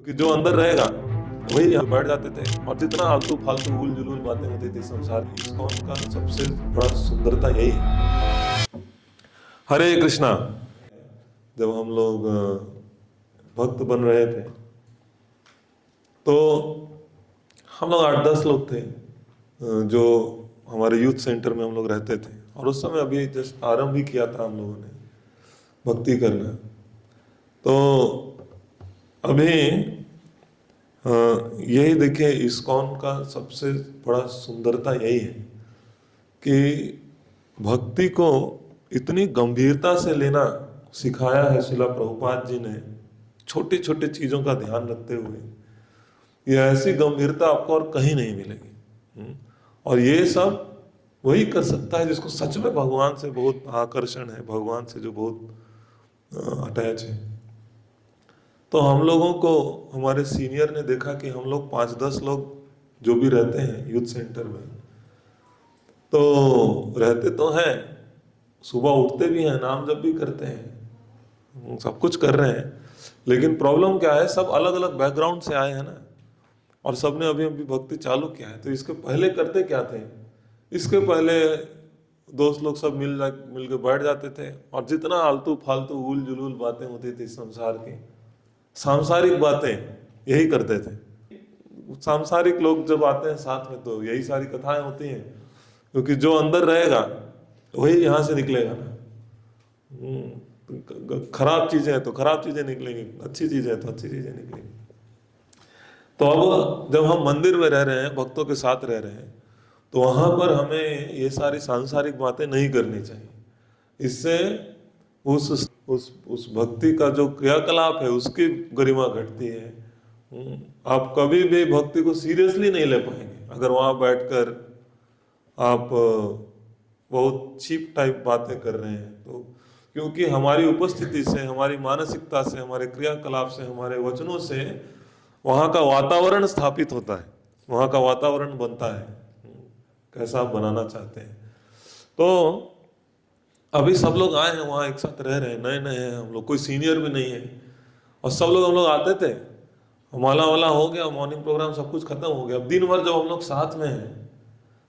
क्योंकि जो अंदर रहेगा वही यहाँ बैठ जाते थे। और जितना आलतू फालतू उल जुलूल बातें होती थी संसार की, इस्कॉन का सबसे बड़ा सुंदरता यही है। हरे कृष्णा। जब हम लोग भक्त बन रहे थे तो हम लोग 8-10 लोग थे जो हमारे यूथ सेंटर में हम लोग रहते थे। और उस समय अभी जस्ट आरंभ ही किया था हम लोगों ने भक्ति करना। तो अभी यही देखिए, इस्कॉन का सबसे बड़ा सुंदरता यही है कि भक्ति को इतनी गंभीरता से लेना सिखाया है शिला प्रभुपाद जी ने, छोटी छोटी चीज़ों का ध्यान रखते हुए। ये ऐसी गंभीरता आपको और कहीं नहीं मिलेगी। और ये सब वही कर सकता है जिसको सच में भगवान से बहुत आकर्षण है, भगवान से जो बहुत अटैच है। तो हम लोगों को हमारे सीनियर ने देखा कि हम लोग 5-10 लोग जो भी रहते हैं यूथ सेंटर में, तो रहते तो हैं, सुबह उठते भी हैं, नाम जप भी करते हैं, सब कुछ कर रहे हैं। लेकिन प्रॉब्लम क्या है, सब अलग अलग बैकग्राउंड से आए हैं ना, और सबने अभी अभी भक्ति चालू किया है। तो इसके पहले करते क्या थे, इसके पहले दोस्त लोग सब मिल के बैठ जाते थे और जितना आलतू फालतू उल जुलूल बातें होती थी संसार की, सांसारिक बातें, यही करते थे। सांसारिक लोग जब आते हैं साथ में तो यही सारी कथाएं होती हैं, क्योंकि जो अंदर रहेगा वही यहाँ से निकलेगा ना। खराब चीजें हैं तो खराब चीजें निकलेंगी, अच्छी चीजें हैं तो अच्छी चीजें निकलेंगी। तो अब जब हम मंदिर में रह रहे हैं, भक्तों के साथ रह रहे हैं, तो वहां पर हमें ये सारी सांसारिक बातें नहीं करनी चाहिए। इससे उस भक्ति का जो क्रियाकलाप है उसकी गरिमा घटती है। आप कभी भी भक्ति को सीरियसली नहीं ले पाएंगे अगर वहां बैठकर आप बहुत चीप टाइप बातें कर रहे हैं। तो क्योंकि हमारी उपस्थिति से, हमारी मानसिकता से, हमारे क्रियाकलाप से, हमारे वचनों से वहाँ का वातावरण स्थापित होता है, वहाँ का वातावरण बनता है कैसा आप बनाना चाहते हैं। तो अभी सब लोग आए हैं वहाँ, एक साथ रह रहे हैं, नए नए हैं हम लोग, कोई सीनियर भी नहीं है। और सब लोग हम लोग आते थे, माला वाला हो गया, मॉर्निंग प्रोग्राम सब कुछ खत्म हो गया। अब दिन भर जब हम लोग साथ में हैं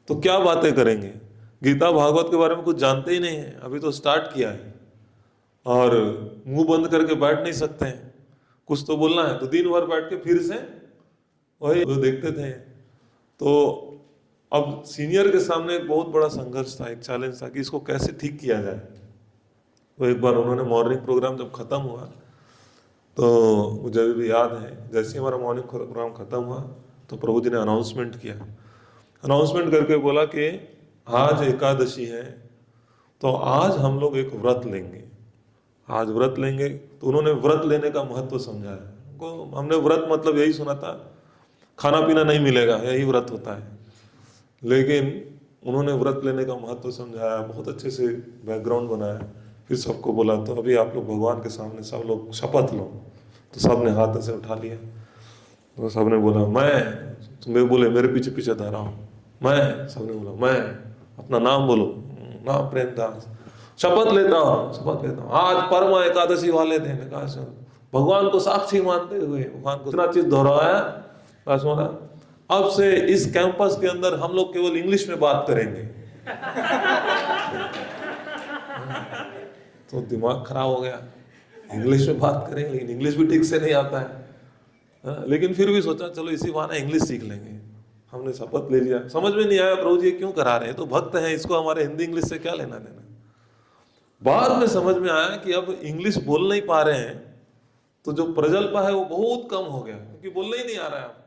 तो क्या बातें करेंगे, गीता भागवत के बारे में कुछ जानते ही नहीं है, अभी तो स्टार्ट किया है और मुंह बंद करके बैठ नहीं सकते हैं, कुछ तो बोलना है। तो दिन भर बैठ के फिर से वही जो देखते थे। तो अब सीनियर के सामने एक बहुत बड़ा संघर्ष था, एक चैलेंज था कि इसको कैसे ठीक किया जाए। तो एक बार उन्होंने मॉर्निंग प्रोग्राम जब खत्म हुआ तो मुझे भी याद है, जैसे हमारा मॉर्निंग प्रोग्राम खत्म हुआ तो प्रभु जी ने अनाउंसमेंट किया। अनाउंसमेंट करके बोला कि आज एकादशी है तो आज हम लोग एक व्रत लेंगे, आज व्रत लेंगे। तो उन्होंने व्रत लेने का महत्व समझाया। हमने व्रत मतलब यही सुना था, खाना पीना नहीं मिलेगा, यही व्रत होता है। लेकिन उन्होंने व्रत लेने का महत्व समझाया, बहुत अच्छे से बैकग्राउंड बनाया। फिर सबको बोला तो अभी आप लोग भगवान के सामने सब लोग शपथ लो। तो सब ने हाथ से उठा लिया। तो सब ने बोला मैं, तुम्हें बोले मेरे पीछे पीछे धरा हूँ मैं, सबने बोला मैं, अपना नाम बोलो, नाम प्रेमदास, शपथ लेता हूँ, शपथ लेता हूँ आज परम एकादशी वाले दिन भगवान को साक्षी मानते हुए भगवान को इतना चीज दोहराया। बस बोला अब से इस कैंपस के अंदर हम लोग केवल इंग्लिश में बात करेंगे। तो दिमाग खराब हो गया, इंग्लिश में बात करेंगे, लेकिन इंग्लिश भी ठीक से नहीं आता है। लेकिन फिर भी सोचा चलो इसी बहाने इंग्लिश सीख लेंगे। हमने शपथ ले लिया। समझ में नहीं आया प्रभु जी क्यों करा रहे हैं, तो भक्त हैं, इसको हमारे हिंदी इंग्लिश से क्या लेना देना। बाद में समझ में आया कि अब इंग्लिश बोल नहीं पा रहे हैं तो जो प्रजल्प है वो बहुत कम हो गया, क्योंकि बोलना ही नहीं आ रहा है।